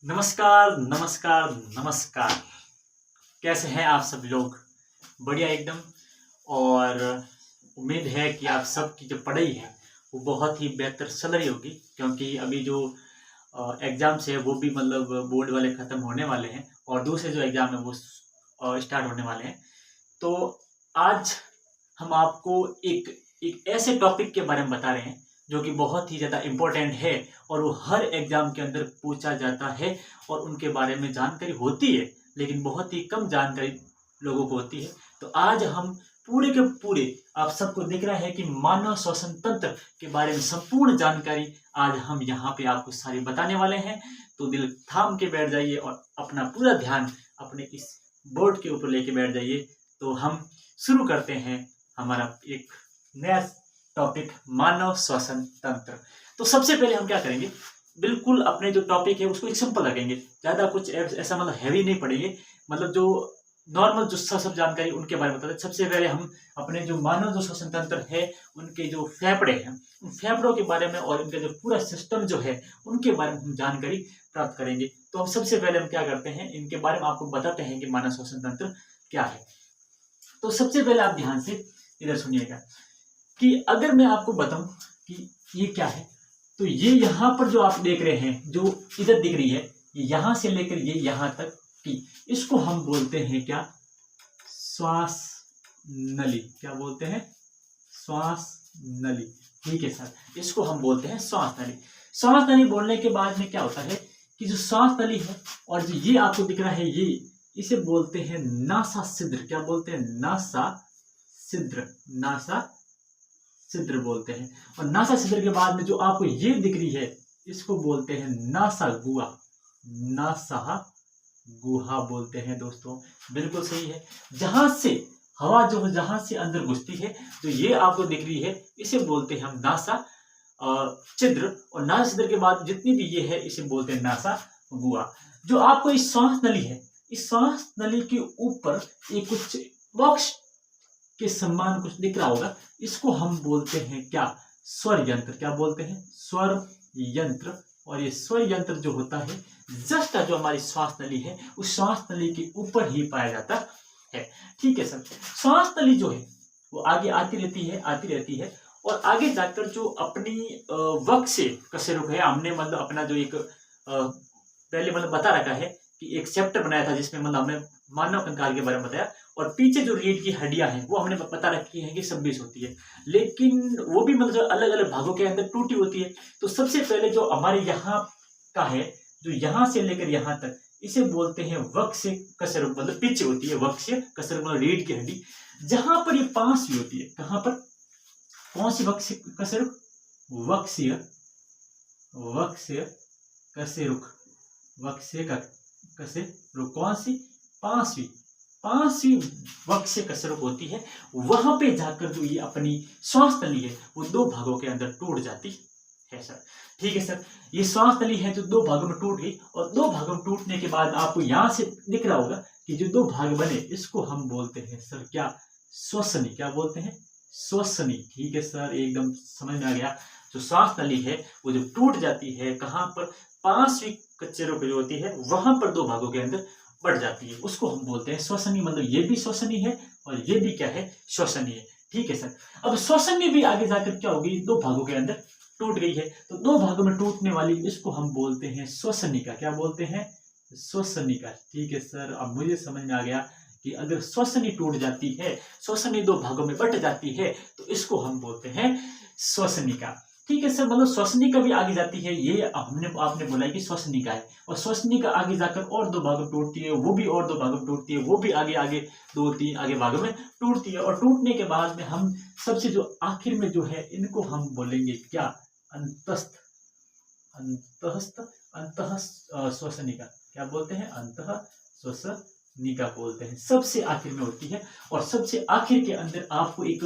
नमस्कार, नमस्कार, नमस्कार। कैसे हैं आप सब लोग? बढ़िया एकदम। और उम्मीद है कि आप सबकी जो पढ़ाई है वो बहुत ही बेहतर चल रही होगी, क्योंकि अभी जो एग्ज़ाम्स है वो भी मतलब बोर्ड वाले ख़त्म होने वाले हैं और दूसरे जो एग्ज़ाम है वो स्टार्ट होने वाले हैं। तो आज हम आपको एक एक ऐसे टॉपिक के बारे में बता रहे हैं जो कि बहुत ही ज़्यादा इम्पोर्टेंट है और वो हर एग्ज़ाम के अंदर पूछा जाता है और उनके बारे में जानकारी होती है, लेकिन बहुत ही कम जानकारी लोगों को होती है। तो आज हम पूरे के पूरे, आप सबको दिख रहा है कि मानव श्वसन तंत्र के बारे में संपूर्ण जानकारी आज हम यहाँ पे आपको सारी बताने वाले हैं। तो दिल थाम के बैठ जाइए और अपना पूरा ध्यान अपने इस बोर्ड के ऊपर लेके बैठ जाइए। तो हम शुरू करते हैं हमारा एक नया टॉपिक, मानव श्वसन तंत्र। तो सबसे पहले हम क्या करेंगे, बिल्कुल अपने जो टॉपिक है उसको एक सिंपल रखेंगे, ज़्यादा कुछ ऐसा मतलब हैवी नहीं पढ़ेंगे। मतलब जो नॉर्मल जो सब जानकारी उनके बारे में बताते हैं। सबसे पहले हम अपने जो मानव जो श्वसन तंत्र है, उनके जो फेफड़े हैं, उन फेफड़ों के बारे में और उनका जो पूरा सिस्टम जो है उनके बारे में हम जानकारी प्राप्त करेंगे। तो हम सबसे पहले हम क्या करते हैं, इनके बारे में आपको बताते हैं कि मानव श्वसन तंत्र क्या है। तो सबसे पहले आप ध्यान से इधर सुनिएगा कि अगर मैं आपको बताऊं कि ये क्या है, तो ये यहाँ पर जो आप देख रहे हैं, जो इधर दिख रही है, ये यहाँ से लेकर ये यहाँ तक की, इसको हम बोलते हैं क्या, श्वास नली। क्या बोलते हैं? श्वास नली। ठीक है सर, इसको हम बोलते हैं श्वास नली। श्वास नली बोलने के बाद में क्या होता है कि जो श्वास नली है और जो ये आपको दिख रहा है, ये इसे बोलते हैं नासा छिद्र। क्या बोलते हैं? नासा छिद्र। नासा छिद्र बोलते हैं। और नासा छिद्र के बाद में जो आपको ये दिख रही है, इसको बोलते हैं नासा गुहा। नासा गुहा बोलते हैं दोस्तों, बिल्कुल सही है। जहां से हवा जो है जहां से अंदर घुसती है, तो ये आपको दिख रही है, इसे बोलते हैं हम नासा छिद्र। और नासा छिद्र के बाद जितनी भी ये है, इसे बोलते हैं नासा गुहा। जो आपको इस श्वास नली है, इस श्वास नली के ऊपर एक कुछ बॉक्स के समान कुछ दिख रहा होगा, इसको हम बोलते हैं क्या, स्वर यंत्र। क्या बोलते हैं? स्वर यंत्र। और ये स्वर यंत्र जो होता है, जस्ट जो हमारी श्वास नली है, उस श्वास नली के ऊपर ही पाया जाता है। ठीक है सर। श्वास नली जो है वो आगे आती रहती है और आगे जाकर जो अपनी वक्त से कशेरुक है, हमने मतलब अपना जो एक पहले मतलब बता रखा है कि एक चैप्टर बनाया था जिसमें मतलब हमने मानव कंकाल के बारे में बताया, और पीछे जो रीढ़ की हड्डियां हैं वो हमने बता रखी है कि 26 होती है, लेकिन वो भी मतलब अलग अलग भागों के अंदर टूटी होती है। तो सबसे पहले जो हमारे यहाँ का है, जो यहाँ से लेकर यहाँ तक, इसे बोलते हैं वक्ष से कशेरुक। मतलब पीछे होती है वक्ष से कशेरुक, मतलब रीढ़ की हड्डी, जहां पर ये पांचवी होती है। कहां पर? कौन सी वक्ष से कशेरुक? वक्ष्य कशेरुक। वक्ष्य कशेरुक कौन सी? पांचवी वक्ष्य कशेरुक होती है। वहां पे जाकर जो ये अपनी श्वास नली है वो दो भागों के अंदर टूट जाती है सर। ठीक है सर, ये श्वास नली है जो दो भागों में टूट गई, और दो भागों में टूटने के बाद आपको यहां से दिख रहा होगा कि जो दो भाग बने, इसको हम बोलते हैं सर क्या, श्वसनी। क्या बोलते हैं? श्वसनी। ठीक है सर, एकदम समझ में आ गया। जो श्वास नली है वो जो टूट जाती है, कहां पर? पांचवी कशेरुक जो होती है वहां पर दो भागों के अंदर बढ़ जाती है, उसको हम बोलते हैं श्वसनी। मतलब ये भी श्वसनी है और ये भी क्या है, श्वसनी है। ठीक है सर। अब श्वसनी भी आगे जाकर क्या होगी, दो भागों के अंदर टूट गई है, तो दो भागों में टूटने वाली इसको हम बोलते हैं श्वसनिका। क्या बोलते हैं? श्वसनिका। ठीक है सर, अब मुझे समझ में आ गया कि अगर श्वसनी टूट जाती है, श्वसनी दो भागों में बट जाती है, तो इसको हम बोलते हैं श्वसनिका। ठीक है सर, मतलब श्वसनिका भी आगे जाती है, ये आपने बोला कि श्वसनिका है, और श्वसनिका आगे जाकर और दो भागों में टूटती है, वो भी और दो भागों में टूटती है, वो भी आगे आगे दो तीन आगे भागों में टूटती है। और टूटने के बाद में हम सबसे जो आखिर में जो है, इनको हम बोलेंगे क्या, अंतस्थ। अंतः श्वसनिका। क्या बोलते हैं? अंतः श्वसनिका बोलते हैं, सबसे आखिर में होती है। और सबसे आखिर के अंदर आपको एक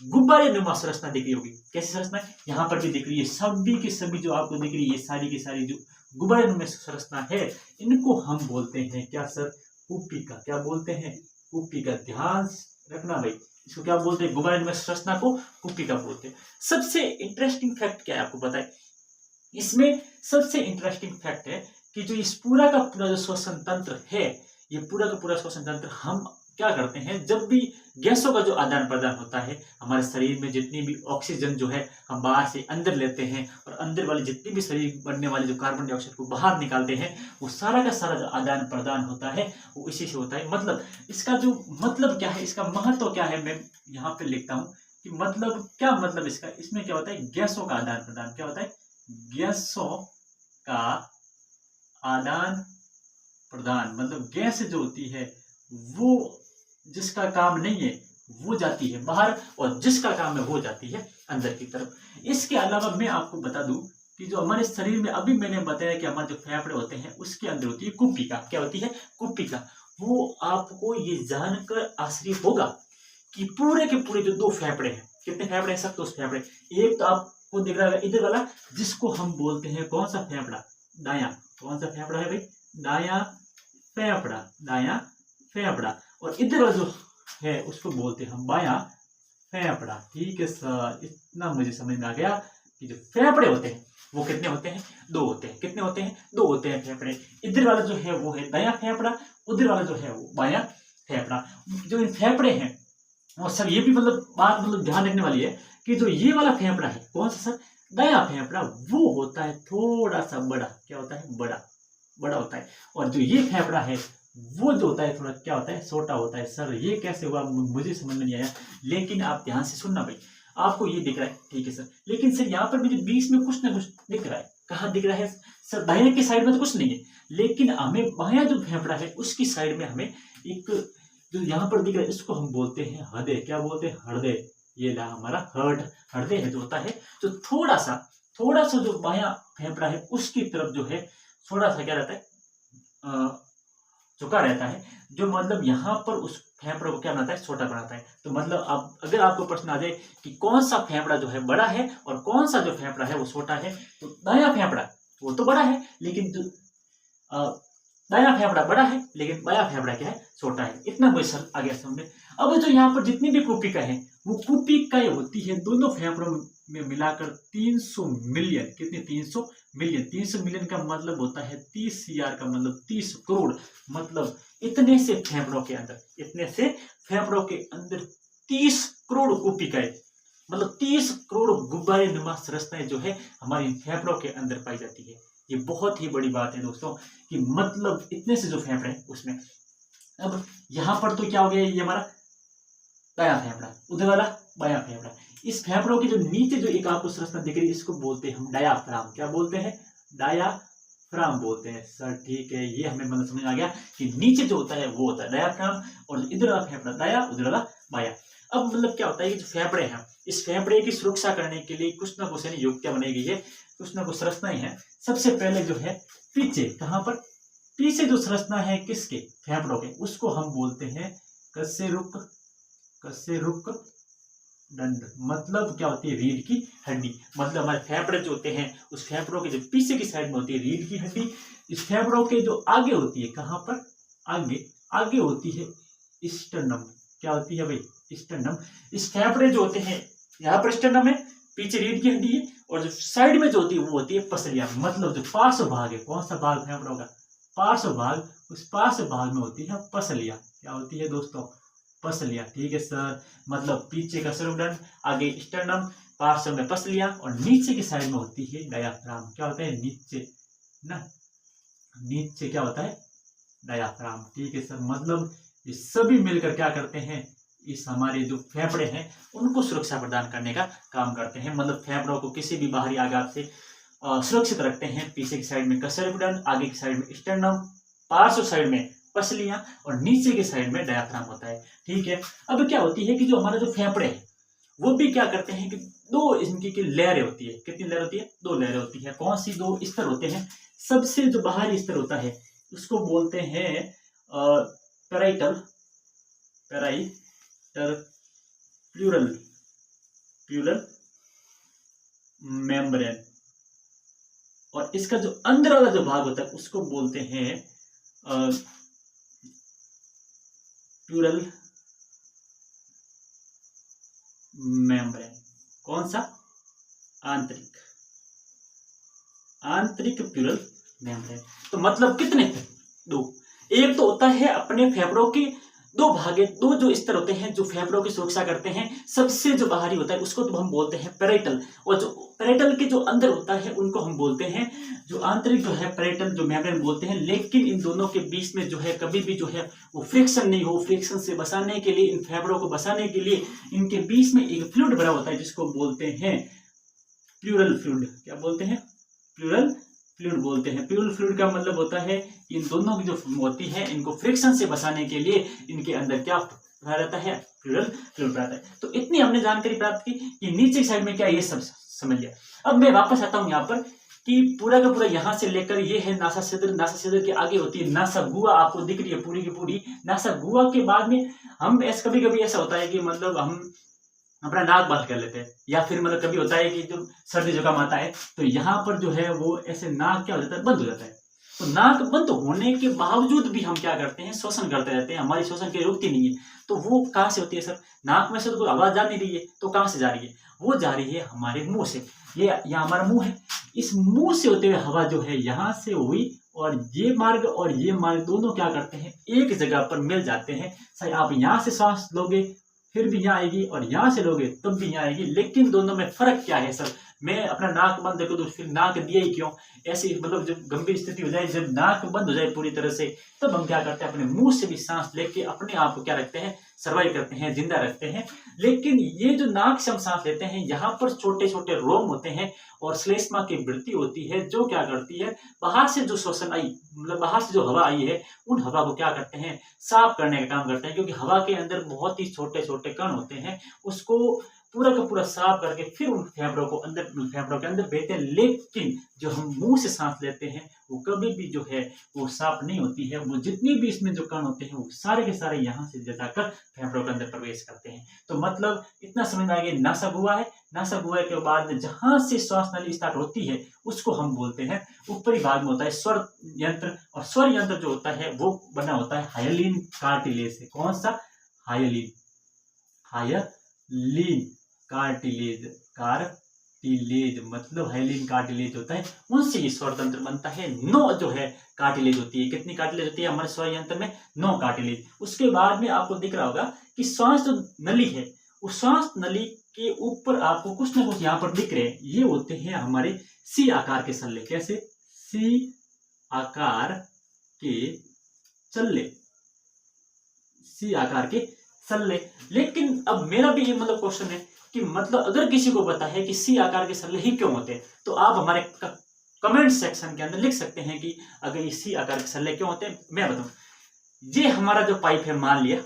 गुब्बारे नुमा संरचना दिख रही होगी। कैसी संरचना? यहाँ पर भी दिख रही है, सभी की सभी जो आपको दिख रही है, सारी की सारी जो गुब्बारे नुमा संरचना है, इनको हम बोलते हैं क्या सर, कुपिका। क्या बोलते हैं? कुपिका। ध्यान रखना भाई, इसको क्या बोलते हैं? गुब्बारे नुमा संरचना को कुपिका बोलते हैं। सबसे इंटरेस्टिंग फैक्ट क्या है आपको पता है? इसमें सबसे इंटरेस्टिंग फैक्ट है कि जो इस पूरा का पूरा जो श्वसन तंत्र है, ये पूरा का पूरा श्वसन तंत्र हम क्या करते हैं, जब भी गैसों का जो आदान प्रदान होता है, हमारे शरीर में जितनी भी ऑक्सीजन जो है हम बाहर से अंदर लेते हैं और अंदर वाले जितनी भी शरीर बनने वाले जो कार्बन डाइऑक्साइड को बाहर निकालते हैं, वो सारा का सारा जो आदान प्रदान होता है वो इसी से होता है। मतलब इसका जो मतलब क्या है, इसका महत्व क्या है, मैं यहाँ पे लिखता हूँ कि मतलब क्या मतलब इसका, इसमें क्या होता है, गैसों का आदान प्रदान। क्या होता है, गैसों का आदान प्रदान। मतलब गैस जो होती है वो जिसका काम नहीं है वो जाती है बाहर, और जिसका काम है वो जाती है अंदर की तरफ। इसके अलावा मैं आपको बता दूं कि जो हमारे शरीर में, अभी मैंने बताया कि हमारे जो फेफड़े होते हैं उसके अंदर होती है कुप्पिका। क्या होती है, कुप्पिका। वो आपको ये जानकर आश्चर्य होगा कि पूरे के पूरे जो 2 फेफड़े हैं, कितने फेफड़े हैं, सब 2 फेफड़े। एक तो आपको दिख रहा है इधर वाला, जिसको हम बोलते हैं कौन सा फेफड़ा, दायां। कौन सा फेफड़ा है भाई, दायां फेफड़ा, दायां फेफड़ा। और इधर वाला जो है उसको बोलते हैं हम बायां फेफड़ा। ठीक है सर, इतना मुझे समझ में आ गया कि जो फेफड़े होते हैं वो कितने होते हैं, 2 होते हैं। कितने होते हैं, 2 होते हैं फेफड़े। इधर वाला जो है वो है दायां फेफड़ा, उधर वाला जो है वो बायां फेफड़ा। जो इन फेफड़े हैं, और सर ये भी मतलब बात मतलब ध्यान रखने वाली है कि जो ये वाला फेफड़ा है, कौन सा सर, दायां फेफड़ा, वो होता है थोड़ा सा बड़ा। क्या होता है, बड़ा, बड़ा होता है। और जो ये फेफड़ा है वो जो होता है थोड़ा क्या होता है, छोटा होता है। सर ये कैसे हुआ, मुझे समझ में नहीं आया, लेकिन आप ध्यान से सुनना भाई। आपको ये दिख रहा है, ठीक है सर, लेकिन सर यहाँ पर मुझे बीच में कुछ ना कुछ दिख रहा है। कहाँ दिख रहा है सर, दाहिने की साइड में तो कुछ नहीं है, लेकिन हमें बायां जो फेफड़ा है उसकी साइड में हमें एक जो यहाँ पर दिख रहा है इसको हम बोलते हैं हृदय। क्या बोलते हैं, हृदय। ये रहा हमारा हृदय है, जो होता है जो थोड़ा सा जो बायां फेफड़ा है उसकी तरफ जो है थोड़ा सा क्या रहता है, झुका रहता है, जो मतलब यहाँ पर उस फेफड़े को क्या बनाता है, छोटा बनाता है। तो मतलब आप, अगर आपको प्रश्न आ जाए कि कौन सा फेफड़ा जो है बड़ा है और कौन सा जो फेफड़ा है वो छोटा है, तो दायां फेफड़ा वो तो बड़ा है, लेकिन जो दायां फेफड़ा बड़ा है लेकिन बायां फेफड़ा क्या है, छोटा है। इतना क्वेश्चन आ गया समझ में। अब जो यहाँ पर जितनी भी कुपिका है वो कुपिकाएं होती है दोनों फेफड़ों में मिलाकर 300 मिलियन। कितने, 300 मिलियन। 300 मिलियन का मतलब होता है 30,000 का मतलब 30 करोड़। मतलब इतने से फेफड़ों के अंदर, इतने से फेफड़ों के अंदर 30 करोड़ कुपिकाएं, मतलब 30 करोड़ गुब्बारे नुमा संरचनाएं जो है हमारी फेफड़ों के अंदर पाई जाती है। ये बहुत ही बड़ी बात है दोस्तों कि मतलब इतने से जो फेफड़े हैं उसमें। अब यहाँ पर तो क्या हो गया, ये हमारा दायां फेफड़ा, उधर वाला बायां फेफड़ा। इस फेफड़ों के जो नीचे जो एक आपको संरचना दिख रही है इसको बोलते हैं हम डायाफ्राम। क्या बोलते हैं, डायाफ्राम बोलते हैं। सर ठीक है, ये हमें मतलब समझ आ गया कि नीचे जो होता है वो होता है डायाफ्राम, और इधर वाला फेफड़ा दाया, उधर वाला बाया। अब मतलब क्या होता है, ये जो फेफड़े हैं, इस फेफड़े की सुरक्षा करने के लिए कुछ ना कुछ युक्तियां बनाई गई है, कुछ ना कुछ संरचनाएं हैं। सबसे पहले जो है पीछे, कहां पर, पीछे जो संरचना है किसके, फेफड़ों के, उसको हम बोलते हैं कशेरुक, कशेरुक दंड। मतलब क्या होती है, रीढ़ की हड्डी। मतलब हमारे फेफड़े जो होते हैं उस फेफड़ों के जो पीछे की साइड में होती है रीढ़ की हड्डी। इस फेफड़ों के जो आगे होती है, कहां पर, आगे, आगे होती है स्टर्नम। क्या होती है भाई, स्टर्नम। इस फेफड़े जो होते हैं यहाँ पर स्टर्नम है, पीछे रीढ़ की हड्डी है, और जो साइड में जो होती है वो होती है पसलियां। मतलब जो पार्श्व भाग है, कौन सा भाग फेफड़ों का, पार्श्व भाग, उस पार्श्व भाग में होती है पसलियां। क्या होती है दोस्तों, पसलियां। ठीक है सर, मतलब पीछे का सर्वदंड, आगे स्टर्नम, पार्श्व में पसलियां, और नीचे की साइड में होती है डायाफ्राम। क्या होता है, नीचे ना, नीचे क्या होता है, डायाफ्राम। ठीक है सर, मतलब ये सभी मिलकर क्या करते हैं, इस हमारे जो फेफड़े हैं उनको सुरक्षा प्रदान करने का काम करते हैं। मतलब फेफड़ों को किसी भी बाहरी आघात से सुरक्षित रखते हैं। पीछे की साइड में कशेरुकदंड, आगे की साइड में स्टर्नम, पार्श्व साइड में पसलियां, और नीचे की साइड में डायाफ्राम होता है। ठीक है, अब क्या होती है कि जो हमारा जो फेफड़े है वो भी क्या करते हैं कि 2 इनकी की लहरें होती है। कितनी लहर होती है, 2 लहरें होती है। कौन सी 2 स्तर होते हैं, सबसे जो बाहरी स्तर होता है उसको बोलते हैं पेराइटल, पेराइटर प्लूरल, प्लूरल मेम्ब्रेन। और इसका जो अंदर वाला जो भाग होता है उसको बोलते हैं प्लूरल मेम्ब्रेन। कौन सा, आंतरिक, आंतरिक प्लूरल मेम्ब्रेन। तो मतलब कितने थे? 2। एक तो होता है अपने फेफड़ों के 2 भागे, 2 जो स्तर होते हैं जो फेफड़ों की सुरक्षा करते हैं। सबसे जो बाहरी होता है उसको तो हम बोलते हैं पेराइटल, और जो पेराइटल के जो अंदर होता है उनको हम बोलते हैं जो आंतरिक जो है पेराइटल जो मेम्ब्रेन बोलते हैं। लेकिन इन दोनों के बीच में जो है कभी भी जो है वो फ्रिक्शन नहीं हो। फ्रिक्शन से बचाने के लिए, इन फेफड़ों को बचाने के लिए इनके बीच में एक फ्लूइड भरा होता है जिसको बोलते हैं प्लूरल फ्लूइड। क्या बोलते हैं? प्लूरल फ्लूइड बोलते हैं। प्लूरल फ्लूइड का मतलब होता है कि इन दोनों की जो होती है इनको फ्रिक्शन से बचाने के लिए इनके अंदर क्या भरा रहता है? प्लूरल फ्लूइड रहता है। तो इतनी हमने जानकारी प्राप्त की कि नीचे साइड में क्या ये सब समझ लिया। अब मैं वापस आता हूं यहाँ पर कि पूरा का पूरा यहाँ से लेकर ये है नासाछिद्र। नासाछिद्र के आगे होती है नासागुआ, आपको दिख रही है पूरी की पूरी। नासागुआ के बाद में हम कभी कभी ऐसा होता है कि मतलब हम अपना नाक बंद कर लेते हैं, या फिर मतलब कभी होता है कि जो सर्दी जुकाम आता है तो यहाँ पर जो है वो ऐसे नाक क्या हो जाता है? बंद हो जाता है। तो नाक बंद होने के बावजूद भी हम क्या करते हैं? श्वसन करते रहते हैं। हमारी श्वसन की रुकती नहीं है। तो वो कहाँ से होती है सर? नाक में से तो कोई आवाज जा नहीं रही है, तो कहाँ से जा रही है? वो जा रही है हमारे मुंह से। ये यहाँ हमारा मुंह है, इस मुंह से होते हुए हवा जो है यहाँ से हुई, और ये मार्ग दोनों क्या करते हैं? एक जगह पर मिल जाते हैं। सर आप यहाँ से सांस लोगे फिर भी यहाँ आएगी, और यहाँ से लोगे तब भी यहाँ आएगी। लेकिन दोनों में फर्क क्या है सर? मैं अपना नाक बंद कर दूं फिर नाक दिया ही क्यों? ऐसी मतलब जब गंभीर स्थिति हो जाए, जब नाक बंद हो जाए पूरी तरह से, तब हम क्या करते हैं? अपने मुंह से भी सांस लेके अपने आप को क्या रखते हैं? सर्वाइव करते हैं, जिंदा रखते हैं। लेकिन ये जो नाक से हम सांस लेते हैं, यहाँ पर छोटे छोटे रोम होते हैं और श्लेष्मा की वृत्ति होती है जो क्या करती है? बाहर से जो श्वसन आई, मतलब बाहर से जो हवा आई है, उन हवा को क्या करते हैं? साफ करने का काम करते हैं। क्योंकि हवा के अंदर बहुत ही छोटे छोटे कण होते हैं, उसको पूरा का पूरा साफ करके फिर उन फेफड़ों के अंदर भेजते हैं। लेकिन जो हम मुंह से सांस लेते हैं वो कभी भी जो है वो साफ नहीं होती है। वो जितनी भी इसमें जो कण होते हैं वो सारे के सारे यहाँ से जाकर फेफड़ों के अंदर प्रवेश करते हैं। तो मतलब इतना समझ में आ गया, नासागुआ है। नासागुआ के बाद जहां से श्वास नली स्टार्ट होती है उसको हम बोलते हैं, ऊपरी भाग में होता है स्वर यंत्र, और स्वर यंत्र जो होता है वो बना होता है हाइलिन कार्टिलेज से। कौन सा? हाइलिन कार्टिलेज मतलब हाइलिन कार्टिलेज होता है, उनसे ये स्वर तंत्र बनता है। 9 जो है कार्टिलेज होती है। कितनी कार्टिलेज होती है हमारे स्वर यंत्र में? 9 कार्टिलेज। उसके बाद में आपको दिख रहा होगा कि श्वास जो नली है, उस श्वास नली के ऊपर आपको कुछ ना कुछ यहाँ पर दिख रहे हैं। ये होते हैं हमारे सी आकार के सल्ले। कैसे? सी आकार के सल्ले, सी आकार के सल्ले। लेकिन अब मेरा भी ये मतलब क्वेश्चन है कि मतलब अगर किसी को पता है कि सी आकार के सल्ले ही क्यों होते हैं, तो आप हमारे कमेंट सेक्शन के अंदर लिख सकते हैं कि अगर ये सी आकार के सल्ले क्यों होते हैं। मैं बताऊं, ये हमारा जो पाइप है, मान लिया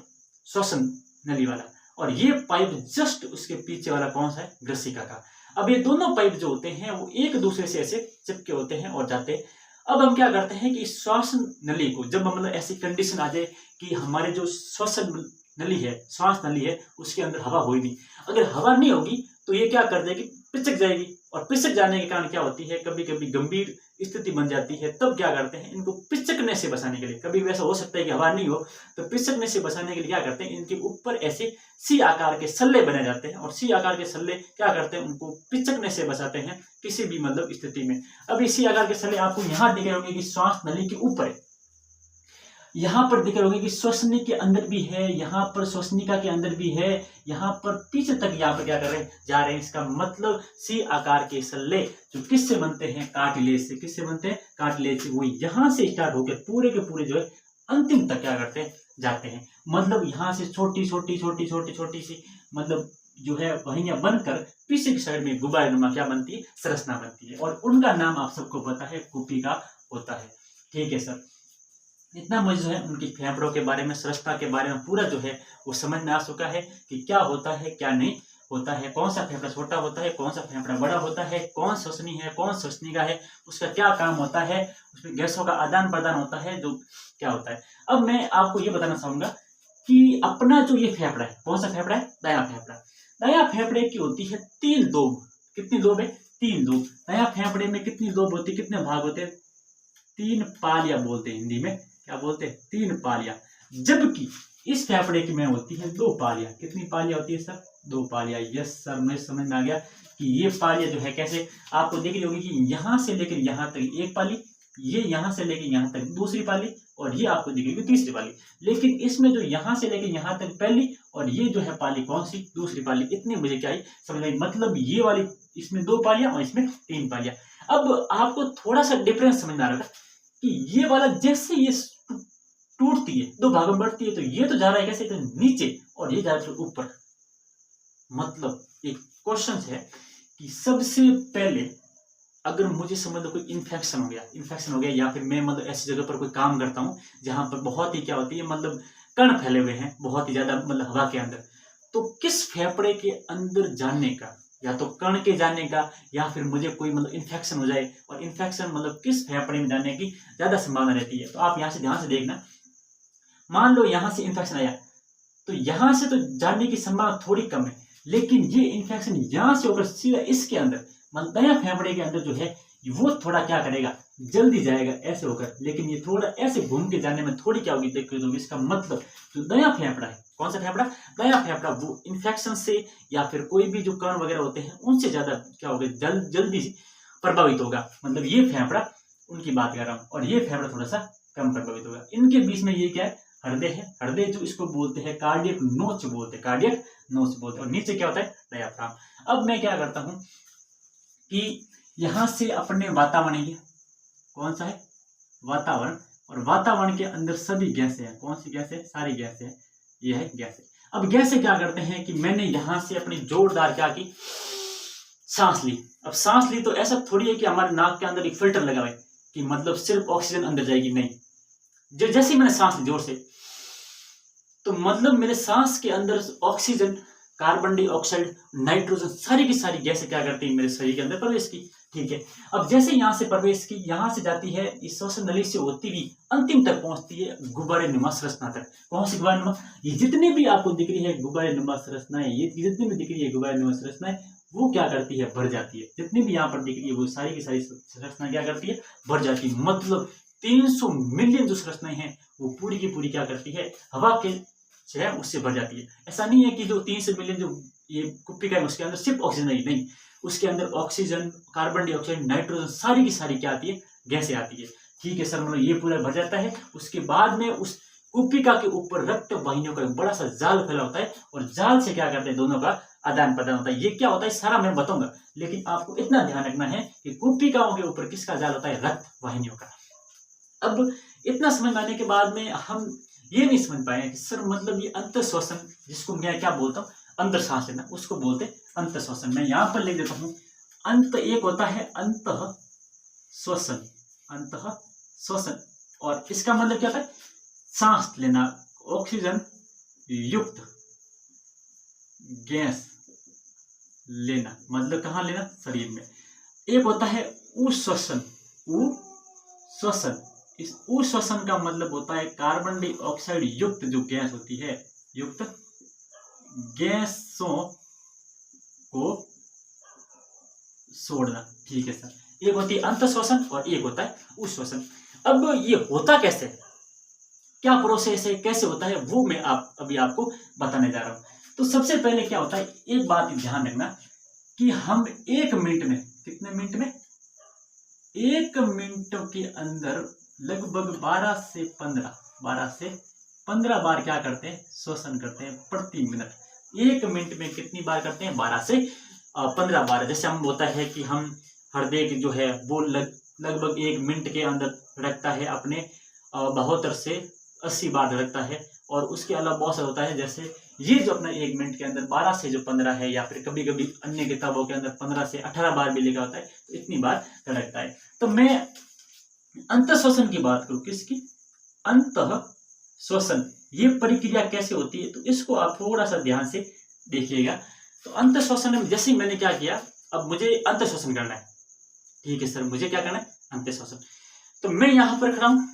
श्वसन नली वाला, और ये पाइप जस्ट उसके पीछे वाला कौन सा है? ग्रसिका का। अब ये दोनों पाइप जो होते हैं वो एक दूसरे से ऐसे चिपके होते हैं और जाते हैं। अब हम क्या करते हैं कि श्वसन नली को जब मतलब ऐसी कंडीशन आ जाए कि हमारे जो श्वसन नली है, श्वास नली है, उसके अंदर हवा होगी नहीं, अगर हवा नहीं होगी तो ये क्या कर देगी? पिचक जाएगी। और पिचक जाने के कारण क्या होती है? कभी कभी गंभीर स्थिति बन जाती है। तब क्या करते हैं? इनको पिचकने से बचाने के लिए, कभी वैसा हो सकता है कि हवा नहीं हो, तो पिचकने से बचाने के लिए क्या करते हैं? इनके ऊपर ऐसे सी आकार के सल्ले बने जाते हैं, और सी आकार के सल्ले क्या करते हैं? उनको पिचकने से बचाते हैं किसी भी मतलब स्थिति में। अब इसी आकार के सल्ले आपको यहाँ दिख रहे होंगे कि श्वास नली के ऊपर है, यहाँ पर दिख रहे होंगे कि श्वसनी के अंदर भी है, यहाँ पर श्वसनिका के अंदर भी है, यहाँ पर पीछे तक यहाँ पर क्या कर रहे हैं? जा रहे हैं। इसका मतलब सी आकार के सल्ले जो किससे बनते हैं? कार्टिलेज से। किससे बनते हैं? कार्टिलेज से। वो यहाँ से स्टार्ट होकर पूरे के पूरे जो है अंतिम तक क्या करते हैं? जाते हैं। मतलब यहाँ से छोटी छोटी सी मतलब जो है वहियां बनकर पीछे की साइड में गुब्बारे नुमा क्या बनती है? संरचना बनती है, और उनका नाम आप सबको पता है, कुपिका होता है। ठीक है सर, इतना मुझे जो है उनकी फेफड़ों के बारे में, संरचना के बारे में पूरा जो है वो समझ में आ चुका है कि क्या होता है क्या नहीं होता है, कौन सा फेफड़ा छोटा होता है, कौन सा फेफड़ा बड़ा होता है, कौन श्वसनी है, कौन श्वसनिका है, उसका क्या काम होता है, उसमें गैसों का आदान प्रदान होता है, जो क्या होता है। अब मैं आपको ये बताना चाहूंगा कि अपना जो ये फेफड़ा है, कौन सा फेफड़ा है? दायां फेफड़ा। दायां फेफड़े की होती है 3 लोब। कितनी लोब है? 3 लोब। दायां फेफड़े में कितनी लोब होती है? कितने भाग होते हैं? 3 पालियां बोलते हैं हिंदी में। क्या बोलते हैं? 3 पालियां। जबकि इस फेफड़े की में होती है 2 पालियां। कितनी पालियां होती है सर? 2 पालियां। यस सर, मुझे समझ में आ गया कि ये पालियां जो है कैसे आपको दिख रही होगी कि यहाँ से लेकर यहाँ तक 1 पाली, ये यहाँ से लेके यहाँ तक दूसरी पाली और ये आपको दिखेगी तीसरी पाली। लेकिन इसमें जो यहाँ से लेके यहाँ तक पहली और ये जो है पाली कौन सी, दूसरी पाली। इतनी मुझे क्या आई समझ आई, मतलब ये वाली इसमें 2 पालियां और इसमें 3 पालियां। अब आपको थोड़ा सा डिफरेंस समझ में आ रहा है कि ये वाला जैसे ये टूटती है 2 भागों में बढ़ती है तो ये तो जा रहा है कैसे, तो नीचे और ये जा रहा है ऊपर। मतलब एक क्वेश्चन है कि सबसे पहले अगर मुझे समझ लो कोई इन्फेक्शन हो गया या फिर मैं मतलब ऐसी जगह पर कोई काम करता हूँ जहां पर बहुत ही क्या होती है मतलब कण फैले हुए हैं बहुत ही ज्यादा मतलब हवा के अंदर, तो किस फेफड़े के अंदर जाने का, या तो कण के जाने का या फिर मुझे कोई मतलब इन्फेक्शन हो जाए और इन्फेक्शन मतलब किस फेफड़े में जाने की ज्यादा संभावना रहती है। तो आप यहाँ से ध्यान से देखना, मान लो यहाँ से इन्फेक्शन आया तो यहाँ से तो जाने की संभावना थोड़ी कम है, लेकिन ये इन्फेक्शन यहाँ से होकर सीधा इसके अंदर मतलब दया फेफड़े के अंदर जो है वो थोड़ा क्या करेगा, जल्दी जाएगा ऐसे होकर, लेकिन ये थोड़ा ऐसे घूम के जाने में थोड़ी क्या होगी दिक्कत होगी। इसका मतलब जो दया फेफड़ा है, कौन सा फेफड़ा, दया फेफड़ा, वो इन्फेक्शन से या फिर कोई भी जो कण वगैरह होते हैं उनसे ज्यादा क्या होगा, जल्दी प्रभावित होगा। मतलब ये फेफड़ा उनकी बात कर रहा हूँ और ये फेफड़ा थोड़ा सा कम प्रभावित होगा। इनके बीच में ये क्या है, हृदय है। हृदय जो इसको बोलते हैं कार्डियक नोच बोलते हैं, कार्डियक नोच बोलते हैं, और नीचे क्या होता है, डायाफ्राम। अब मैं क्या करता हूं कि यहां से अपने वातावरण लिया, कौन सा है, वातावरण, और वातावरण के अंदर सभी गैसें हैं, कौन सी गैसें, सारी गैसें हैं, ये है गैसें। अब गैसें क्या करते हैं कि मैंने यहां से अपनी जोरदार क्या की, सांस ली। अब सांस ली तो ऐसा थोड़ी है कि हमारे नाक के अंदर एक फिल्टर लगा हुआ है कि मतलब सिर्फ ऑक्सीजन अंदर जाएगी, नहीं। जैसे ही मैंने सांस ली जोर से तो मतलब मेरे सांस के अंदर ऑक्सीजन, कार्बन डाइऑक्साइड, नाइट्रोजन, सारी की सारी गैसें क्या करती है मेरे शरीर के अंदर प्रवेश की। ठीक है, अब जैसे यहां से प्रवेश की, यहां से जाती है इस श्वसन नली से होती हुई अंतिम तक पहुंचती है गुब्बारे नुमा संरचना तक। कौन सी गुब्बारे नुमा, ये जितनी भी आपको दिख रही है गुब्बारे नुमा संरचनाएं, ये जितनी भी दिख रही है गुब्बारे नुमा संरचनाएं, वो क्या करती है, भर जाती है। जितनी भी यहाँ पर दिख रही है वो सारी की सारी संरचना क्या करती है, भर जाती है। मतलब 300 मिलियन जो संरचनाएं हैं वो पूरी की पूरी क्या करती है, हवा के जो है उससे भर जाती है। ऐसा नहीं है कि जो 300 मिलियन जो ये कुप्पी का है उसके अंदर सिर्फ ऑक्सीजन नहीं, उसके अंदर ऑक्सीजन, कार्बन डाइऑक्साइड, नाइट्रोजन, सारी की सारी क्या आती है, गैसें आती है। ठीक है सर, मतलब ये पूरा भर जाता है। उसके बाद में उस कुप्पिका के ऊपर रक्त वाहिनियों का बड़ा सा जाल फैला होता है और जाल से क्या करते हैं, दोनों का आदान प्रदान होता है। ये क्या होता है सारा मैं बताऊंगा, लेकिन आपको इतना ध्यान रखना है कि कुप्पिकाओं के ऊपर किसका जाल होता है, रक्त वाहिनियों का। अब इतना समझ में आने के बाद में हम ये नहीं समझ पाए कि सर मतलब ये अंतर श्वसन, जिसको मैं क्या बोलता हूँ, अंतर सांस लेना, उसको बोलते अंतर श्वसन। मैं यहाँ पर लिख देता हूँ, अंत एक होता है अंतः श्वसन, अंतः श्वसन, और इसका मतलब क्या होता है, सांस लेना, ऑक्सीजन युक्त गैस लेना, मतलब कहाँ लेना, शरीर में। एक होता है उश्वसन, उश्वसन, इस उश्वसन का मतलब होता है कार्बन डाइऑक्साइड युक्त जो गैस होती है, युक्त गैसों को छोड़ना। ठीक है सर, एक होती है अंतःश्वसन और एक होता है उश्वसन। अब ये होता कैसे, क्या प्रोसेस है, कैसे होता है, वो मैं अभी आपको बताने जा रहा हूं। तो सबसे पहले क्या होता है, एक बात ध्यान रखना कि हम 1 मिनट में, कितने मिनट में, 1 मिनट के अंदर लगभग 12 से 15 बार क्या करते हैं, श्वसन करते हैं प्रति मिनट। 1 मिनट में कितनी बार करते हैं, 12 से 15 बार। जैसे हम होता है कि हम हृदय जो है वो लगभग 1 मिनट के अंदर रखता है अपने 72 से 80 बार रखता है, और उसके अलावा बहुत सारा होता है, जैसे ये जो अपना 1 मिनट के अंदर 12 से जो 15 है, या फिर कभी कभी अन्य किताबों के अंदर 15 से 18 बार भी लिखा होता है, तो इतनी बार रखता है। तो मैं अंतःश्वसन की बात करूं, किसकी, अंतःश्वसन, ये प्रक्रिया कैसे होती है, तो इसको आप थोड़ा सा ध्यान से देखिएगा। तो अंतःश्वसन में जैसे ही मैंने क्या किया, अब मुझे अंतःश्वसन करना है। ठीक है सर, मुझे क्या करना है, अंतःश्वसन। तो मैं यहां पर खड़ा हूं,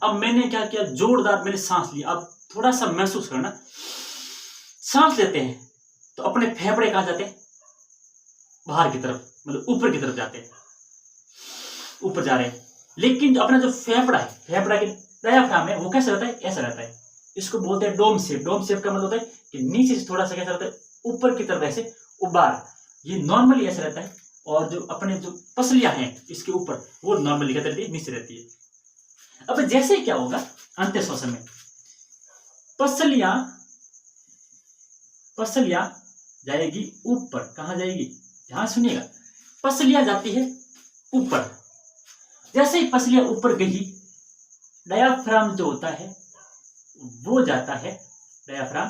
अब मैंने क्या किया, जोरदार मैंने सांस लिया। अब थोड़ा सा महसूस करना, सांस लेते हैं तो अपने फेफड़े कहां जाते हैं, बाहर की तरफ, मतलब ऊपर की तरफ जाते हैं, ऊपर जा रहे हैं। लेकिन अपना जो फेफड़ा है, फेफड़ा की डायाफ्राम है, वो कैसे रहता है, ऐसा रहता है। इसको बोलते हैं डोम शेप। डोम शेप का मतलब होता है कि नीचे से थोड़ा सा कैसा रहता है, ऊपर की तरफ ऐसे उबार। ये नॉर्मली ऐसा रहता है, और जो अपने जो पसलियां हैं इसके ऊपर वो नॉर्मली क्या रहती है, नीचे रहती है। अब जैसे क्या होगा अंत्य श्वसन में, पसलियां जाएगी ऊपर। कहां जाएगी, ध्यान सुनिएगा, पसलियां जाती है ऊपर। जैसे ही पसलियां ऊपर गई, डायाफ्राम जो होता है वो जाता है, डायाफ्राम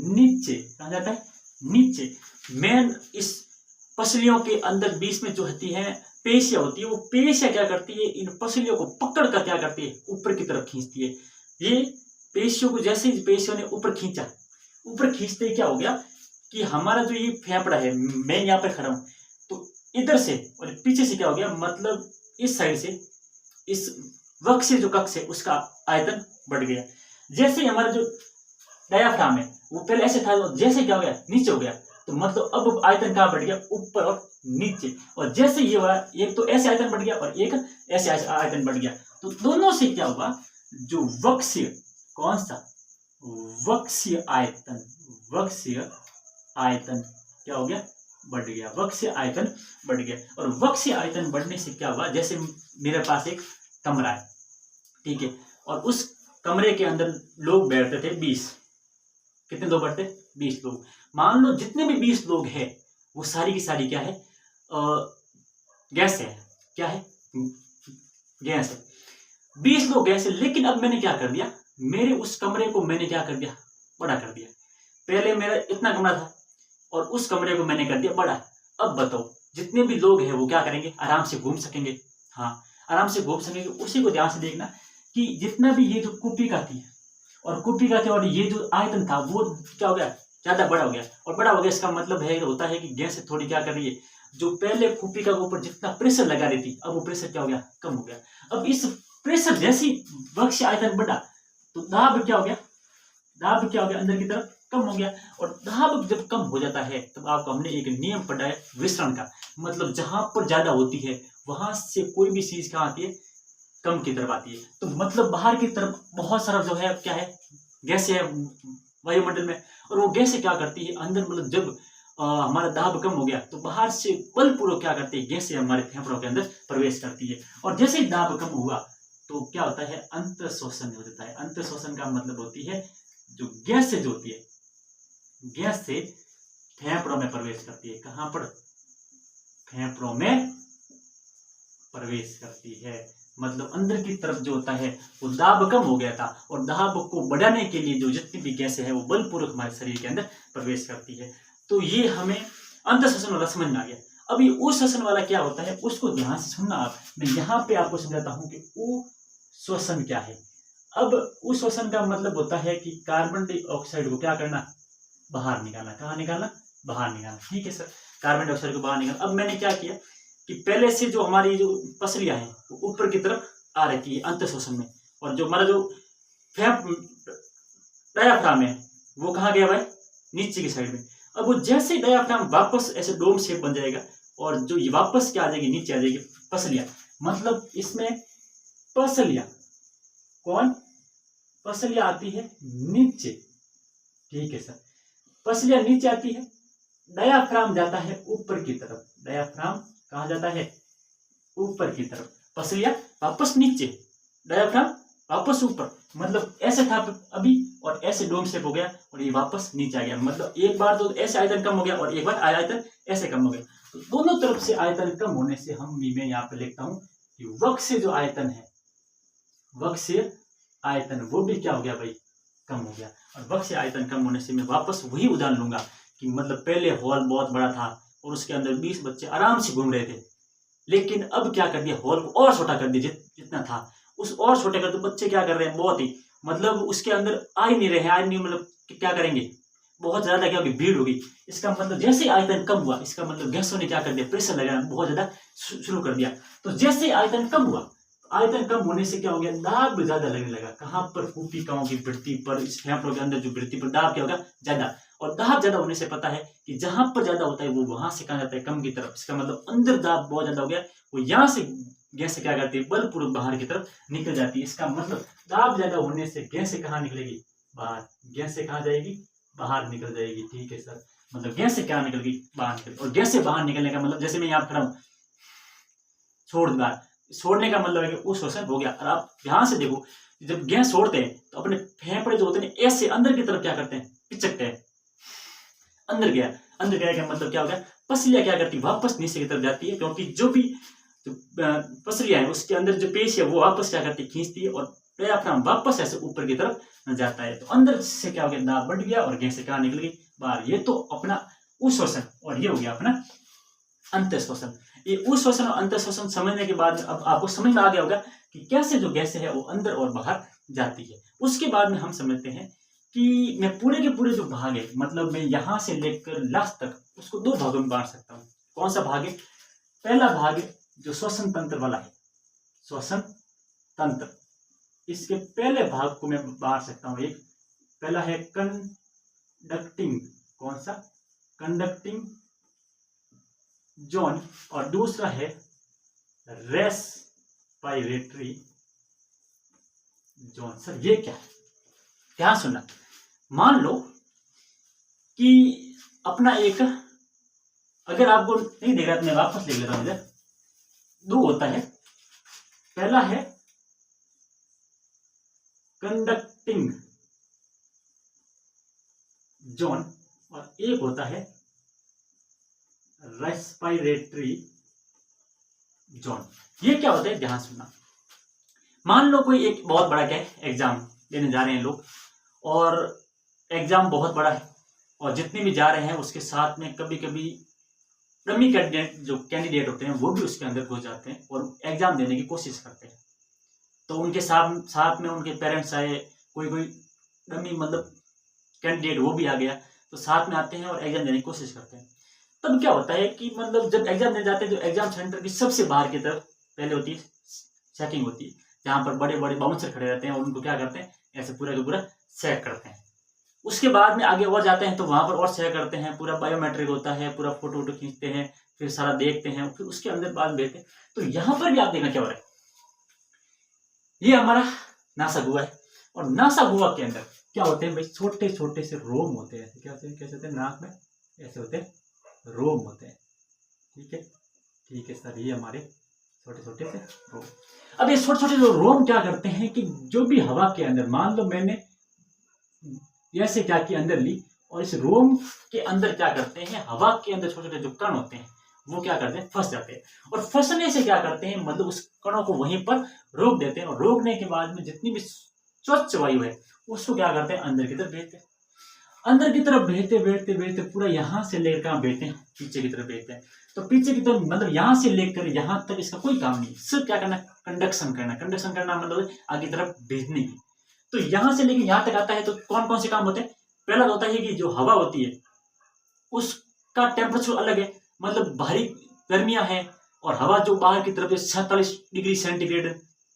नीचे। कहां जाता है, नीचे। मेन इस पसलियों के अंदर बीच में जो होती है पेशियां होती है, वो पेशियां क्या करती है, इन पसलियों को पकड़ कर क्या करती है, ऊपर की तरफ खींचती है। ये पेशियों को जैसे ही पेशियों ने ऊपर खींचा, ऊपर खींचते ही क्या हो गया कि हमारा जो ये फेफड़ा है, मैं यहाँ पे खड़ा हूं, तो इधर से और पीछे से क्या हो गया, मतलब इस साइड से, इस वक्ष से जो कक्ष है उसका आयतन बढ़ गया। जैसे ही हमारा जो डायाफ्राम है वो पहले ऐसे था, जैसे क्या हो गया, नीचे हो गया, तो मतलब अब आयतन कहां बढ़ गया, ऊपर और नीचे। और जैसे ये हुआ, एक तो ऐसे आयतन बढ़ गया और एक ऐसे आयतन बढ़ गया, तो दोनों से क्या हुआ, जो वक्ष्य, कौन सा, वक्ष्य आयतन, वक्ष्य आयतन क्या हो गया, बढ़ गया, वक्ष्य आयतन बढ़ गया। और वक्ष्य आयतन बढ़ने से क्या हुआ, जैसे मेरे पास एक कमरा है, ठीक है, और उस कमरे के अंदर लोग बैठते थे 20, कितने लोग बैठते, 20 लोग। मान लो जितने भी 20 लोग हैं वो सारी की सारी क्या है, गैस है, क्या है, गैस है, 20 लोग गैस है। लेकिन अब मैंने क्या कर दिया, मेरे उस कमरे को मैंने क्या कर दिया, बड़ा कर दिया। पहले मेरा इतना कमरा था और उस कमरे को मैंने कर दिया बड़ा। अब बताओ जितने भी लोग हैं वो क्या करेंगे, आराम से घूम सकेंगे, हाँ आराम से घूम सकेंगे। उसी को ध्यान से देखना कि जितना भी ये जो कुपिका थी और कुपिका थी और ये जो आयतन था वो क्या हो गया, ज्यादा बड़ा हो गया। और बड़ा हो गया इसका मतलब है, होता है कि गैस थोड़ी क्या कर रही है, जो पहले कुपिका के ऊपर जितना प्रेशर लगा रही थी, अब वो प्रेशर क्या हो गया, कम हो गया। अब इस प्रेशर जैसी वक्ष आयतन बढ़ा तो दाब क्या हो गया, दाब क्या हो गया, अंदर की तरफ कम हो गया। और दाब जब कम हो जाता है तब आपको हमने एक नियम पढ़ा है विसरण का, मतलब जहां पर ज्यादा होती है वहां से कोई भी चीज कहां आती है, कम की तरफ आती है। तो मतलब बाहर की तरफ बहुत सारा जो है क्या है, गैस है वायुमंडल में, और वो गैस क्या करती है अंदर, मतलब जब हमारा दाब कम हो गया तो बाहर से बलपूर्वक क्या करती है, गैस हमारे फेफड़ों के अंदर प्रवेश करती है। और जैसे ही दाब कम हुआ तो क्या होता है, अंत शोषण हो जाता है। अंत शोषण का मतलब होती है जो गैस से जो होती है, गैस से फेफड़ों में प्रवेश करती है। कहां पर, फेफड़ों में प्रवेश करती है, मतलब अंदर की तरफ जो होता है वो दाब कम हो गया था, और दाब को बढ़ाने के लिए जो जितनी भी गैसें हैं वो बलपूर्वक हमारे शरीर के अंदर प्रवेश करती है। तो ये हमें अंत श्वसन वाला समझ में आ गया। अब ये ऊ श्वसन वाला क्या होता है उसको ध्यान से सुनना आप। मैं यहाँ पे आपको समझाता हूँ कि ऊ श्वसन क्या है। अब ऊ श्वसन का मतलब होता है कि कार्बन डाइऑक्साइड को क्या करना, बाहर निकालना। कहाँ निकालना, बाहर निकालना, ठीक है सर, कार्बन डाइऑक्साइड को बाहर निकालना। अब मैंने क्या किया कि पहले से जो हमारी जो पसलियां हैं वो ऊपर की तरफ आ रही है अंत श्वसन में, और जो हमारा जो डायाफ्राम है वो कहाँ गया भाई, नीचे की साइड में। अब वो जैसे डायाफ्राम वापस ऐसे डोम शेप बन जाएगा और जो ये वापस क्या आ जाएगी, नीचे आ जाएगी पसलियां, मतलब इसमें पसलियां, कौन, पसलियां आती है नीचे, ठीक है सर, पसलियां नीचे आती है, डायाफ्राम जाता है ऊपर की तरफ। डायाफ्राम कहां जाता है, ऊपर की तरफ, पसलियां वापस नीचे, डायाफ्राम वापस ऊपर। मतलब ऐसे था अभी और ऐसे डोम शेप हो गया और ये वापस नीचे आ गया। मतलब एक बार तो ऐसे आयतन कम हो गया और एक बार आयतन ऐसे कम हो गया। तो दोनों तरफ से आयतन कम होने से हम भी, मैं यहाँ पे लिखता हूं कि वक्ष जो आयतन है, वक्ष आयतन वो भी क्या हो गया भाई, कम हो गया। और वक्ष आयतन कम होने से मैं वापस वही उदाहरण लूंगा कि मतलब पहले हॉल बहुत बड़ा था और उसके अंदर 20 बच्चे आराम से घूम रहे थे, लेकिन अब क्या कर दिया, हॉल को और छोटा कर दिया, जितना था उस और छोटे कर, तो बच्चे क्या कर रहे हैं, बहुत ही मतलब उसके अंदर आ ही नहीं रहे, आ नहीं, मतलब क्या करेंगे, बहुत ज्यादा क्या होगी, भीड़ होगी। इसका मतलब जैसे आयतन कम हुआ, इसका मतलब गैसों ने क्या कर दिया, प्रेशर लगाना बहुत ज्यादा शुरू कर दिया। तो जैसे आयतन कम हुआ, आयतन कम होने से क्या हो गया, दाब ज्यादा लगने लगा। कहां पर, कुपिकाओं की वृत्ति पर, इस फेफड़ों के अंदर जो वृत्ति पर दाब क्या होगा, ज्यादा। और दाब ज्यादा होने से पता है कि जहां पर ज्यादा होता है वो वहां से कहा जाता है कम की तरफ। इसका मतलब अंदर दाब बहुत ज्यादा हो गया, वो यहाँ से गैस क्या करती है, बलपूर्वक बाहर की तरफ निकल जाती है। इसका मतलब दाब ज्यादा होने से गैस कहाँ निकलेगी, बाहर, गैस कहाँ जाएगी, बाहर निकल जाएगी, ठीक है सर। मतलब गैस से क्या निकल गई, बाहर निकल गई। और गैस से बाहर निकलने का मतलब जैसे मैं यहाँ खड़ा हूँ, छोड़ने का मतलब है कि वो श्वसन हो गया। और आप ध्यान से देखो, जब गैस छोड़ते हैं तो अपने फेफड़े जो होते हैं ऐसे अंदर की तरफ क्या करते हैं, पिचकते हैं। अंदर गया का मतलब क्या हो गया, पसलियां क्या करती है, वापस नीचे की तरफ जाती है, क्योंकि जो भी पसलियां है उसके अंदर जो पेशी है वो वापस क्या करती है, खींचती है और डायाफ्राम वापस ऐसे ऊपर की तरफ जाता है। तो अंदर से क्या हो गया, दाब बढ़ गया और गैस से क्या निकल गई बाहर। ये तो अपना उश्वसन, और ये हो गया अपना अंतःश्वसन। ये उश्वसन और अंतःश्वसन समझने के बाद अब आपको समझ में आ गया होगा कि कैसे जो गैस है वो अंदर और बाहर जाती है। उसके बाद में हम समझते हैं कि मैं पूरे के पूरे जो भाग है, मतलब मैं यहां से लेकर लास्ट तक उसको दो भागों में बांट सकता हूँ। कौन सा भाग है, पहला भाग है जो श्वसन तंत्र वाला है, श्वसन तंत्र। इसके पहले भाग को मैं बांट सकता हूँ, एक पहला है कंडक्टिंग, कौन सा, कंडक्टिंग जोन, और दूसरा है रेस्पिरेटरी जोन। सर ये क्या है, ध्यान सुनना। मान लो कि अपना एक, अगर आपको नहीं देख रहा तो मैं वापस लिख लेता हूं इधर। दो होता है, पहला है कंडक्टिंग जोन और एक होता है रेस्पिरेटरी जोन। ये क्या होता है, ध्यान सुनना। मान लो कोई एक बहुत बड़ा क्या है, एग्जाम देने जा रहे हैं लोग, और एग्जाम बहुत बड़ा है, और जितने भी जा रहे हैं उसके साथ में कभी कभी डमी कैंडिडेट होते हैं वो भी उसके अंदर घुस जाते हैं और एग्जाम देने की कोशिश करते हैं। तो उनके साथ में उनके पेरेंट्स आए, कोई डमी मतलब कैंडिडेट वो भी आ गया, तो साथ में आते हैं और एग्जाम देने की कोशिश करते हैं। तब क्या होता है कि मतलब जब एग्जाम देने जाते हैं तो एग्जाम सेंटर की सबसे बाहर की तरफ पहले होती है चेकिंग होती है, जहां पर बड़े बड़े बाउंसर खड़े रहते हैं और उनको क्या करते हैं, ऐसे पूरा का पूरा चेक करते हैं। उसके बाद में आगे और जाते हैं तो वहां पर और चेक करते हैं, पूरा बायोमेट्रिक होता है, पूरा फोटो वोटो खींचते हैं, फिर सारा देखते हैं, फिर उसके अंदर बात भेजते हैं। तो यहाँ पर भी आप देखना क्या हो रहा है, ये हमारा नासा गुहा है, और नासा गुहा के अंदर क्या होते हैं भाई, छोटे छोटे से रोम होते हैं। क्या होते हैं, कैसे होते हैं, नाक में ऐसे होते हैं, रोम होते हैं। ठीक है सर, ये हमारे छोटे छोटे से रोम। अब ये छोटे छोटे जो रोम क्या करते हैं कि जो भी हवा के अंदर, मान लो मैंने ऐसे क्या किया, अंदर ली, और इस रोम के अंदर क्या करते हैं, हवा के अंदर छोटे छोटे जो कण होते हैं वो क्या करते हैं, फंस जाते हैं, और फंसने से क्या करते हैं, मतलब उस कणों को वहीं पर रोक देते हैं, और रोकने के बाद में जितनी भी स्वच्छ वायु है उसको क्या करते हैं, अंदर की तरफ भेजते हैं। अंदर की तरफ भेजते पूरा यहाँ से लेकर कहाँ भेजते हैं, पीछे की तरफ भेजते हैं। तो पीछे की तरफ मतलब यहाँ से लेकर यहाँ तक इसका कोई काम नहीं, सिर्फ क्या करना, कंडक्शन करना मतलब आगे तरफ भेजने की। तो यहाँ से लेकर यहाँ तक आता है तो कौन कौन से काम होते हैं, पहला होता है कि जो हवा होती है उसका टेम्परेचर अलग है, मतलब बाहरी गर्मियां हैं, और हवा जो बाहर की तरफ 47 डिग्री सेंटीग्रेड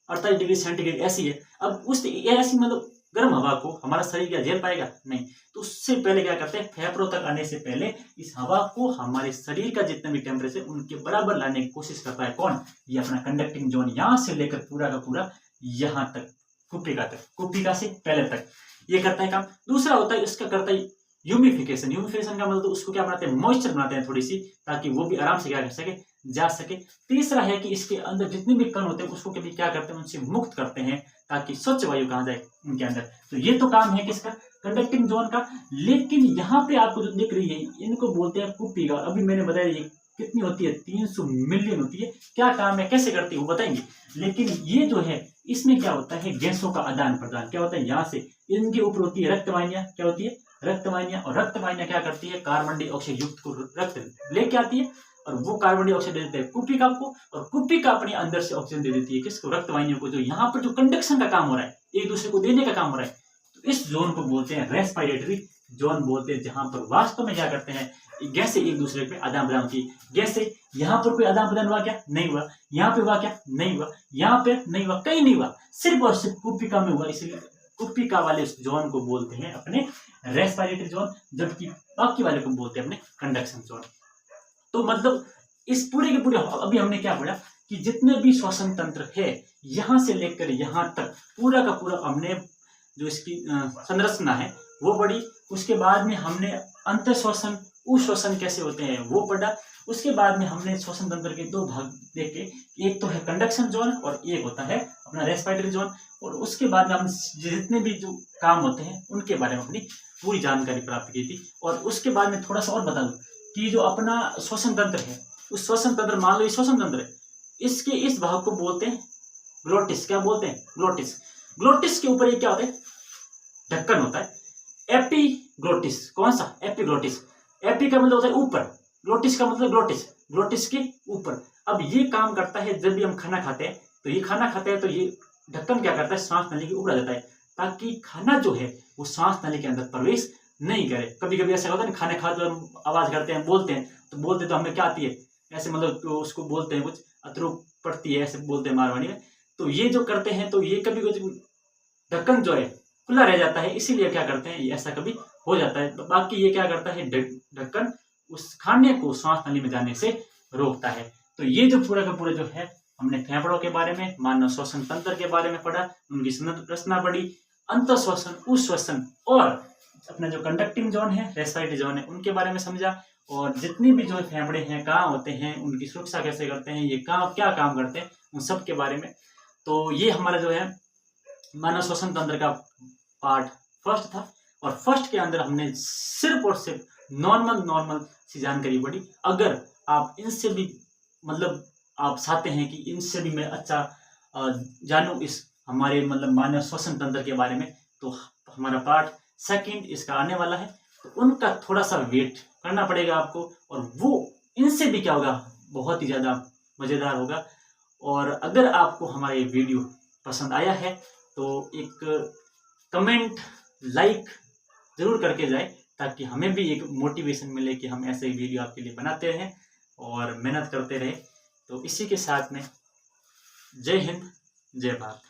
48 डिग्री सेंटीग्रेड ऐसी है। अब उस ऐसी मतलब गर्म हवा को हमारा शरीर क्या झेल पाएगा, नहीं। तो उससे पहले क्या करते हैं, फेफड़ों तक आने से पहले इस हवा को हमारे शरीर का जितना भी टेम्परेचर उनके बराबर लाने की कोशिश करता है। कौन, ये अपना कंडक्टिंग जोन, यहाँ से लेकर पूरा का पूरा यहाँ तक, कुप्पिका से पहले तक ये करता है काम। दूसरा होता है इसका करता है ह्यूमिफिकेशन का मतलब उसको क्या बनाते हैं, मॉइस्चर बनाते हैं थोड़ी सी, ताकि वो भी आराम से क्या कर सके, जा सके। तीसरा है कि इसके अंदर जितने भी कण होते हैं उसको कभी क्या करते हैं, उनसे मुक्त करते हैं ताकि स्वच्छ वायु कहाँ जाए उनके अंदर। तो ये तो काम है किसका, कंडक्टिंग जोन का। लेकिन यहाँ पे आपको जो दिख रही है इनको बोलते हैं कुप्पिका। अभी मैंने बताया ये कितनी होती है, 300 मिलियन होती है। क्या काम है, कैसे करती है वो बताएंगे। लेकिन ये जो है इसमें क्या होता है, गैसों का आदान प्रदान क्या होता है, यहाँ से इनके ऊपर होती है रक्तवाहिनियां, क्या होती है, रक्तवाहिनियां। और रक्तवाहिनियां क्या करती है, कार्बन डाइऑक्साइड युक्त को रक्त लेके आती है, और वो कार्बन डाइऑक्साइड दे देते हैं कुप्पिका को, और कुप्पिका अपने अंदर से ऑक्सीजन दे देती है किसको, रक्तवाहिनियों को। जो यहाँ पर जो कंडक्शन का काम हो रहा है, एक दूसरे को देने का काम हो रहा है, तो इस जोन को बोलते हैं रेस्पिरेटरी जोन बोलते हैं, जहां पर वास्तव में क्या करते हैं, गैसें एक दूसरे पे आदान प्रदान की। गैसें यहाँ पर कोई आदान प्रदान हुआ क्या, नहीं हुआ। यहाँ पे हुआ क्या, नहीं हुआ। यहाँ पे नहीं हुआ, कहीं नहीं हुआ, सिर्फ और सिर्फ कुप्पिका में हुआ। इसलिए कुप्पिका वाले उस जोन को बोलते हैं अपने रेस्पिरेटरी जोन, जबकि बाकी वाले को बोलते हैं अपने कंडक्शन जोन। तो मतलब इस पूरे के पूरे अभी हमने क्या पढ़ा कि जितने भी श्वसन तंत्र है यहाँ से लेकर यहाँ तक पूरा का पूरा हमने जो इसकी संरचना है वो पढ़ी। उसके बाद में हमने अंतःश्वसन, उश्वसन कैसे होते हैं वो पढ़ा। उसके बाद में हमने श्वसन तंत्र के दो भाग देखे, एक तो है कंडक्शन जोन और एक होता है अपना रेस्पिरेटरी जोन। और उसके बाद में हम जितने भी जो काम होते हैं उनके बारे में अपनी पूरी जानकारी प्राप्त की थी। और उसके बाद में थोड़ा सा और बता दूं कि जो अपना श्वसन तंत्र है, उस श्वसन तंत्र, मान लो ये श्वसन तंत्र है, इसके इस भाग को बोलते हैं ग्लोटिस। क्या बोलते हैं? ग्लोटिस। ग्लोटिस के ऊपर ये क्या होता है? ढक्कन होता है। एपीग्लोटिस। कौन सा? एपीग्लोटिस। एपी का मतलब होता है ऊपर, ग्लोटिस का मतलब ग्लोटिस, ग्लोटिस के ऊपर। अब ये काम करता है जब भी हम खाना खाते हैं, तो ये खाना खाते हैं तो ये ढक्कन क्या करता है? सांस नली के ऊपर आ जाता है, ताकि खाना जो है वो सांस नली के अंदर प्रवेश नहीं करे। कभी कभी ऐसा होता है ना, खाने खाते तो हम आवाज करते हैं, बोलते हैं, तो बोलते तो हमें क्या आती है? ऐसे मतलब तो उसको बोलते हैं कुछ अतरू पड़ती है, ऐसे बोलते हैं मारवाड़ी में। तो ये जो करते हैं तो ये कभी कभी ढक्कन जो है खुला रह जाता है, इसीलिए क्या करते हैं, ये ऐसा कभी हो जाता है। तो बाकी ये क्या करता है, ढक्कन उस खाने को सांस नली में जाने से रोकता है। तो ये जो पूरा का पूरा जो है हमने फेफड़ों के बारे में, मानव श्वसन तंत्र के बारे में पढ़ा, उनकी संरचना पढ़ी, अंतःश्वसन, उश्वसन और अपना जो कंडक्टिंग जोन है, रेस्पिरेटरी जोन है, उनके बारे में समझा। और जितनी भी जो फेफड़े हैं, कहाँ होते हैं, उनकी सुरक्षा कैसे करते हैं, ये कहाँ क्या काम करते हैं, उन सब के बारे में। तो ये हमारा जो है मानव श्वसन तंत्र का पार्ट फर्स्ट था। और फर्स्ट के अंदर हमने सिर्फ और सिर्फ नॉर्मल सी जानकारी पढ़ी। अगर आप इनसे भी मतलब आप चाहते हैं कि इनसे भी मैं अच्छा जानूं इस हमारे मतलब मानव श्वसन तंत्र के बारे में, तो हमारा पार्ट सेकंड इसका आने वाला है। तो उनका थोड़ा सा वेट करना पड़ेगा आपको, और वो इनसे भी क्या होगा, बहुत ही ज़्यादा मज़ेदार होगा। और अगर आपको हमारा ये वीडियो पसंद आया है तो एक कमेंट, लाइक ज़रूर करके जाए, ताकि हमें भी एक मोटिवेशन मिले कि हम ऐसे वीडियो आपके लिए बनाते रहें और मेहनत करते रहें। तो इसी के साथ में जय हिंद, जय भारत।